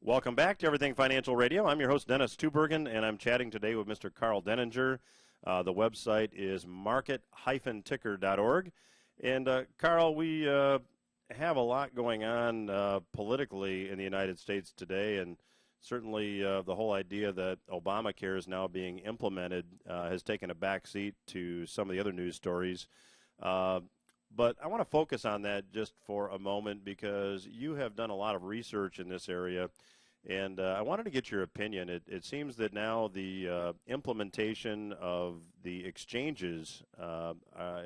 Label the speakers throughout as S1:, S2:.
S1: Welcome back to Everything Financial Radio. I'm your host, Dennis Tubbergen, and I'm chatting today with Mr. Karl Denninger. The website is market-ticker.org. And, Karl, we have a lot going on politically in the United States today, and certainly the whole idea that Obamacare is now being implemented has taken a back seat to some of the other news stories. But I want to focus on that just for a moment because you have done a lot of research in this area, and I wanted to get your opinion. It seems that now the implementation of the exchanges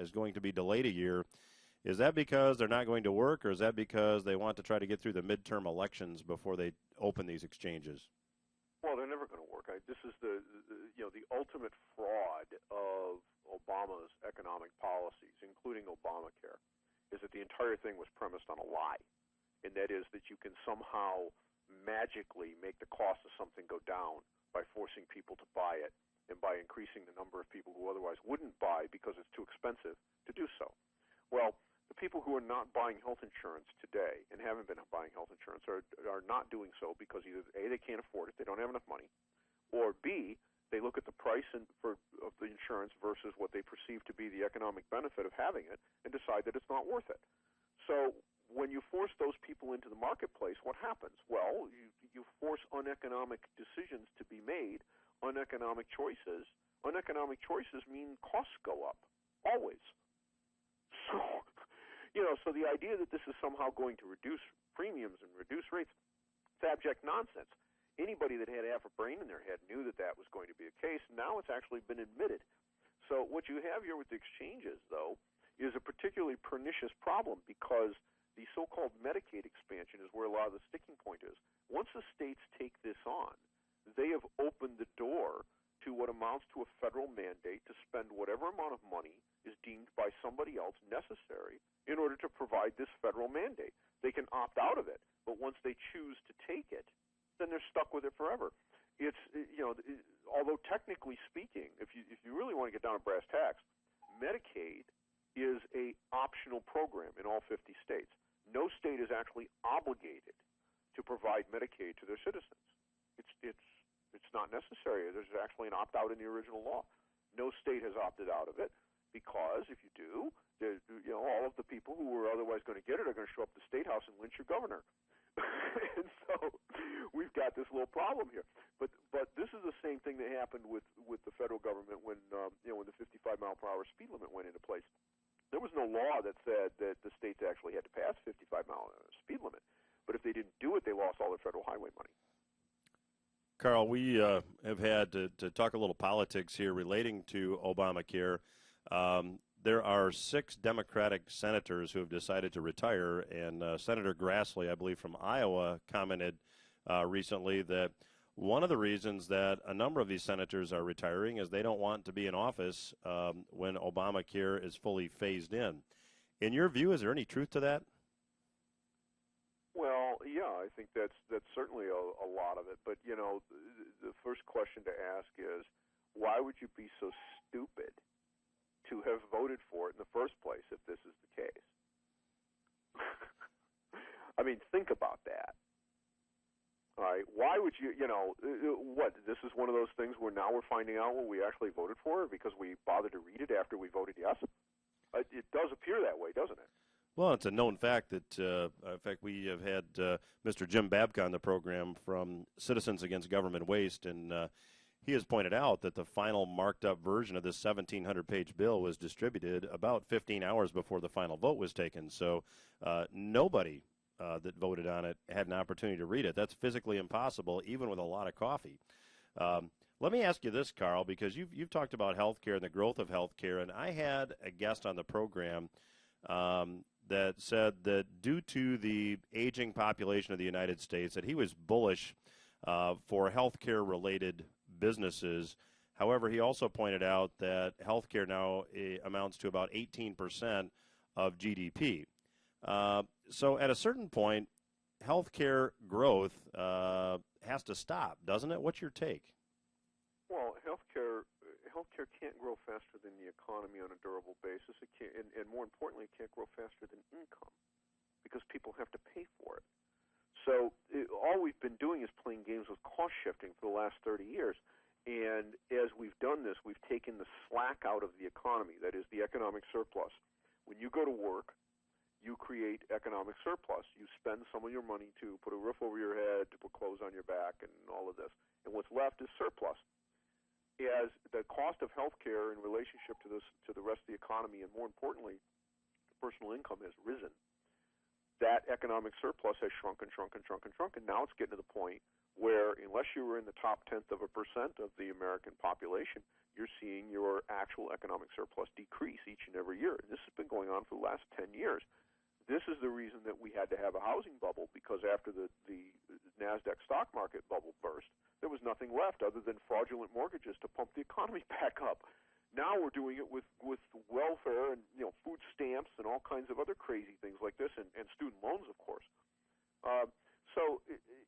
S1: is going to be delayed a year. Is that because they're not going to work, or is that because they want to try to get through the midterm elections before they open these exchanges?
S2: Well, they're never going to work. This is the ultimate fraud of Obama's economic policies, including Obamacare, is that the entire thing was premised on a lie, and that is that you can somehow magically make the cost of something go down by forcing people to buy it and by increasing the number of people who otherwise wouldn't buy because it's too expensive to do so. Well, the people who are not buying health insurance today and haven't been buying health insurance are not doing so because either A, they can't afford it, they don't have enough money, or B, they look at the price of the insurance versus what they perceive to be the economic benefit of having it and decide that it's not worth it. So when you force those people into the marketplace, what happens? Well, you force uneconomic decisions to be made, uneconomic choices. Uneconomic choices mean costs go up, always. So the idea that this is somehow going to reduce premiums and reduce rates, it's abject nonsense. Anybody that had half a brain in their head knew that that was going to be a case. Now it's actually been admitted. So what you have here with the exchanges, though, is a particularly pernicious problem because the so-called Medicaid expansion is where a lot of the sticking point is. Once the states take this on, they have opened the door to what amounts to a federal mandate to spend whatever amount of money is deemed by somebody else necessary in order to provide this federal mandate. They can opt out of it, but once they choose to take it, then they're stuck with it forever. It's although technically speaking, if you really want to get down to brass tacks, Medicaid is a optional program in all 50 states. No state is actually obligated to provide Medicaid to their citizens. It's not necessary. There's actually an opt-out in the original law. No state has opted out of it because if you do, all of the people who were otherwise going to get it are going to show up at the State House and lynch your governor. And so we've got this little problem here. But this is the same thing that happened with the federal government when the 55-mile-per-hour speed limit went into place. There was no law that said that the states actually had to pass 55-mile speed limit. But if they didn't do it, they lost all their federal highway money.
S1: Karl, we have had to talk a little politics here relating to Obamacare. There are 6 Democratic senators who have decided to retire, and Senator Grassley, I believe from Iowa, commented recently that one of the reasons that a number of these senators are retiring is they don't want to be in office when Obamacare is fully phased in. In your view, is there any truth to that?
S2: Well, yeah, I think that's certainly a lot of it. But, the first question to ask is, why would you be so stupid to have voted for it in the first place if this is the case? I mean, think about that. All right, why would you, what, this is one of those things where now we're finding out what we actually voted for because we bothered to read it after we voted yes? It does appear that way, doesn't it?
S1: Well, it's a known fact that, in fact, we have had Mr. Jim Babka on the program from Citizens Against Government Waste, and he has pointed out that the final marked-up version of this 1,700-page bill was distributed about 15 hours before the final vote was taken. So nobody that voted on it had an opportunity to read it. That's physically impossible, even with a lot of coffee. Let me ask you this, Karl, because you've talked about healthcare and the growth of healthcare, and I had a guest on the program that said that due to the aging population of the United States, that he was bullish for healthcare-related businesses. However, he also pointed out that healthcare now amounts to about 18% of GDP. So at a certain point, healthcare growth has to stop, doesn't it? What's your take?
S2: Well, healthcare can't grow faster than the economy on a durable basis. It can't, and more importantly, it can't grow faster than income because people have to pay for it. All we've been doing is playing games with cost shifting for the last 30 years. And as we've done this, we've taken the slack out of the economy, that is the economic surplus. When you go to work, you create economic surplus. You spend some of your money to put a roof over your head, to put clothes on your back, and all of this. And what's left is surplus. As the cost of health care in relationship to the rest of the economy, and more importantly, personal income has risen, that economic surplus has shrunk and shrunk and shrunk and shrunk, and now it's getting to the point where, unless you were in the top 10th of a percent of the American population, you're seeing your actual economic surplus decrease each and every year. And this has been going on for the last 10 years. This is the reason that we had to have a housing bubble, because after the NASDAQ stock market bubble burst, there was nothing left other than fraudulent mortgages to pump the economy back up. Now we're doing it with welfare and food stamps and all kinds of other crazy things like this, and student loans, of course. So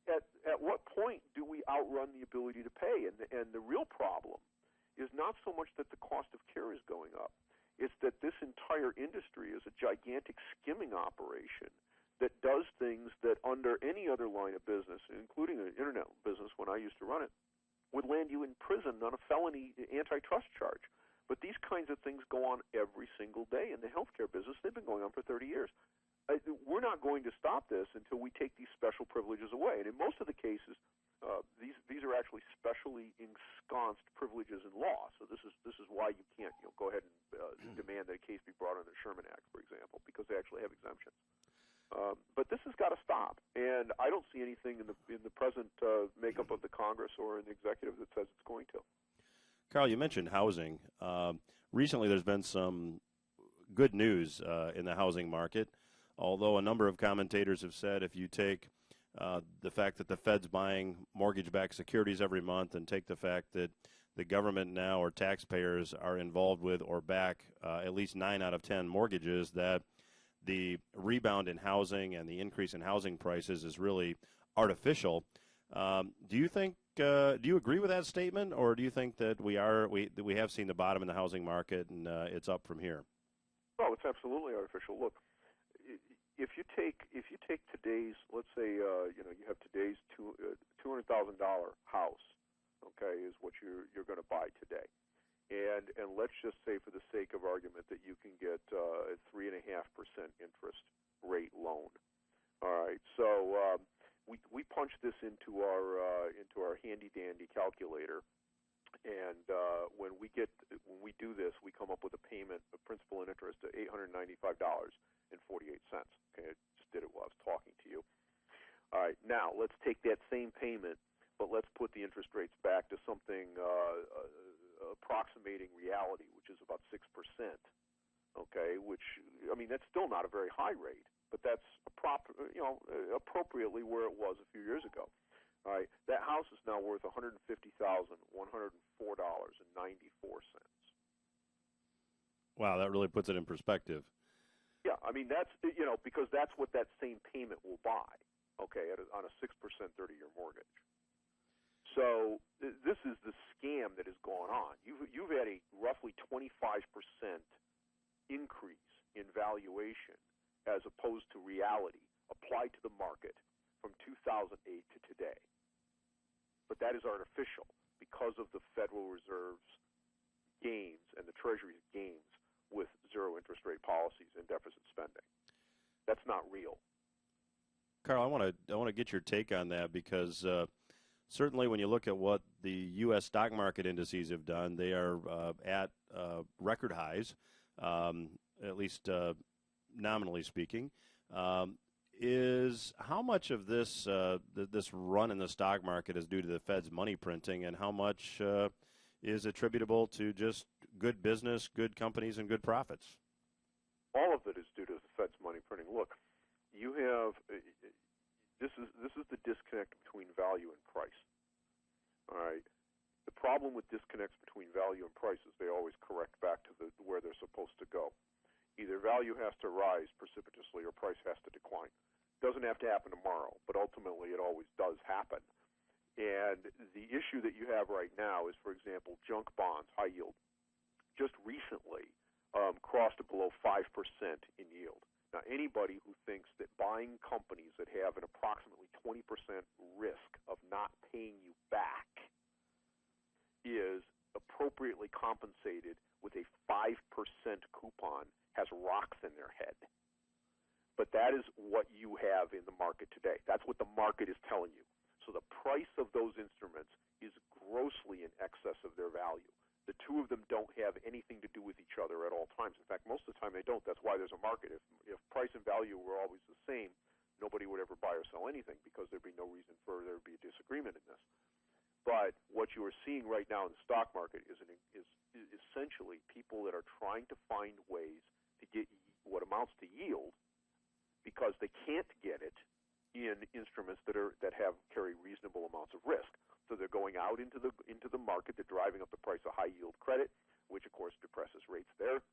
S2: at what point do we outrun the ability to pay? And the real problem is not so much that the cost of care is going up. It's that this entire industry is a gigantic skimming operation that does things that under any other line of business, including an internet business when I used to run it, would land you in prison on a felony antitrust charge. But these kinds of things go on every single day in the healthcare business. They've been going on for 30 years. We're not going to stop this until we take these special privileges away. And in most of the cases, these are actually specially ensconced privileges in law. So this is why you can't go ahead and demand that a case be brought under the Sherman Act, for example, because they actually have exemptions. But this has got to stop, and I don't see anything in the present makeup of the Congress or in the executive that says it's going to.
S1: Karl, you mentioned housing. Recently, there's been some good news in the housing market, although a number of commentators have said if you take the fact that the Fed's buying mortgage-backed securities every month and take the fact that the government now or taxpayers are involved with or back at least 9 out of 10 mortgages, that the rebound in housing and the increase in housing prices is really artificial. Do you think? Do you agree with that statement, or do you think that we have seen the bottom in the housing market and it's up from here?
S2: Oh, it's absolutely artificial. Look, if you take today's, let's say, you have today's $200,000 house, okay, is what you're going to buy today. And let's just say, for the sake of argument, that you can get a 3.5% interest rate loan. All right. So we punch this into our handy dandy calculator, and when we do this, we come up with a payment of principal and interest of $895.48. Okay, I just did it while I was talking to you. All right. Now let's take that same payment, but let's put the interest rates back to something approximating reality, which is about 6%. Okay, which, I mean, that's still not a very high rate, but that's appropriately where it was a few years ago. All right, that house is now worth $150,104.94. Wow,
S1: that really puts it in perspective.
S2: Yeah, I mean, that's because that's what that same payment will buy. Okay, on a 6% 30-year mortgage. So this is the scam that has gone on. You've had a roughly 25% increase in valuation as opposed to reality applied to the market from 2008 to today. But that is artificial because of the Federal Reserve's gains and the Treasury's gains with zero interest rate policies and deficit spending. That's not real.
S1: Karl, I want to get your take on that, because certainly when you look at what the U.S. stock market indices have done, they are at record highs, at least nominally speaking. Is how much of this this run in the stock market is due to the Fed's money printing, and how much is attributable to just good business, good companies, and good profits?
S2: All of it is due to the Fed's money printing. Look, you have this is the disconnect between value and price. All right. The problem with disconnects between value and price is they always correct back to where they're supposed to go. Either value has to rise precipitously or price has to decline. Doesn't have to happen tomorrow, but ultimately it always does happen. And the issue that you have right now is, for example, junk bonds, high yield, just recently crossed below 5% in yield. Now, anybody who thinks that buying companies that have an approximately 20% risk of not paying you back is appropriately compensated with a 5% coupon has rocks in their head. But that is what you have in the market today. That's what the market is telling you. So the price of those instruments is grossly in excess of their value. The two of them don't have anything to do with each other at all times. In fact, most of the time they don't. That's why there's a market. If price and value were always the same, nobody would ever buy or sell anything because there'd be no reason for there to be a disagreement in this. But what you are seeing right now in the stock market is essentially people that are trying to find ways to get what amounts to yield because they can't get it in instruments that carry reasonable amounts of risk. So they're going out into the market. They're driving up the price of high yield credit, which of course depresses rates there.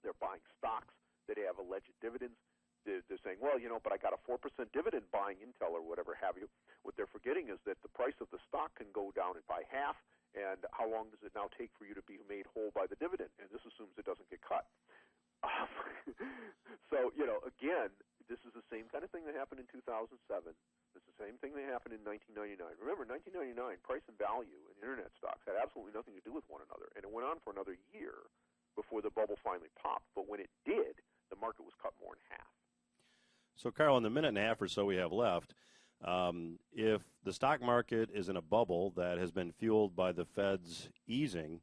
S2: They're buying stocks that have alleged dividends. They're saying, well, but I got a 4% dividend buying Intel or whatever have you. What they're forgetting is that the price of the stock can go down by half, and how long does it now take for you to be made whole by the dividend? And this assumes it doesn't get cut. So, again, this is the same kind of thing that happened in 2007. It's the same thing that happened in 1999. Remember, 1999, price and value in Internet stocks had absolutely nothing to do with one another, and it went on for another year before the bubble finally popped. But when it did, the market was cut more in half.
S1: So, Karl, in the minute and a half or so we have left, if the stock market is in a bubble that has been fueled by the Fed's easing,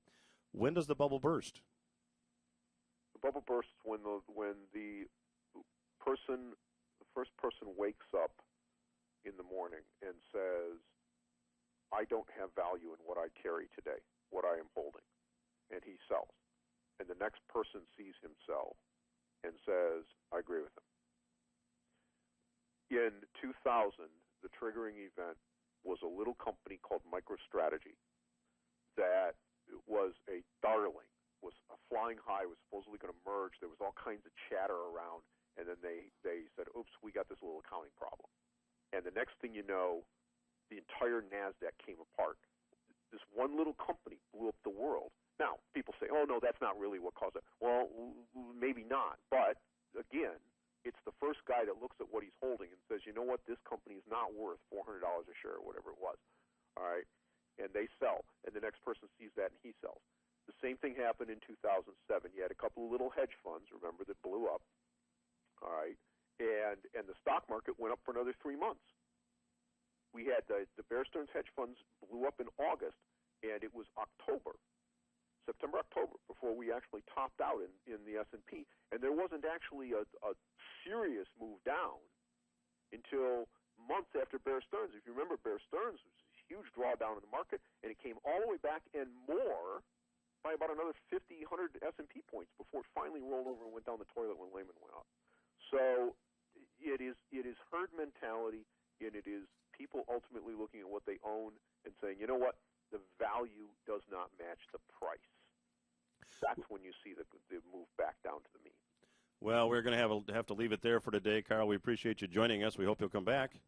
S1: when does the bubble burst?
S2: The bubble bursts when the first person wakes up in the morning and says, I don't have value in what I carry today, what I am holding, and he sells. And the next person sees him sell and says, I agree with him. In 2000, the triggering event was a little company called MicroStrategy that was a darling, was a flying high, was supposedly going to merge. There was all kinds of chatter around, and then they said, oops, we got this little accounting problem. And the next thing you know, the entire NASDAQ came apart. This one little company blew up the world. Now, people say, oh, no, that's not really what caused it. Well, maybe not. But, again, it's the first guy that looks at what he's holding and says, you know what, this company is not worth $400 a share or whatever it was. All right? And they sell. And the next person sees that and he sells. The same thing happened in 2007. You had a couple of little hedge funds, remember, that blew up. All right? And the stock market went up for another 3 months. We had the Bear Stearns hedge funds blew up in August, and it was September, October, before we actually topped out in the S&P. And there wasn't actually a serious move down until months after Bear Stearns. If you remember, Bear Stearns was a huge drawdown in the market, and it came all the way back and more by about another 50, 100 S&P points before it finally rolled over and went down the toilet when Lehman went out. So it is herd mentality, and it is people ultimately looking at what they own and saying, you know what, the value does not match the price. That's when you see the move back down to the mean.
S1: Well, we're going to have to leave it there for today, Karl. We appreciate you joining us. We hope you'll come back.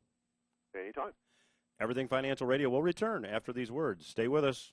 S2: Anytime.
S1: Everything Financial Radio will return after these words. Stay with us.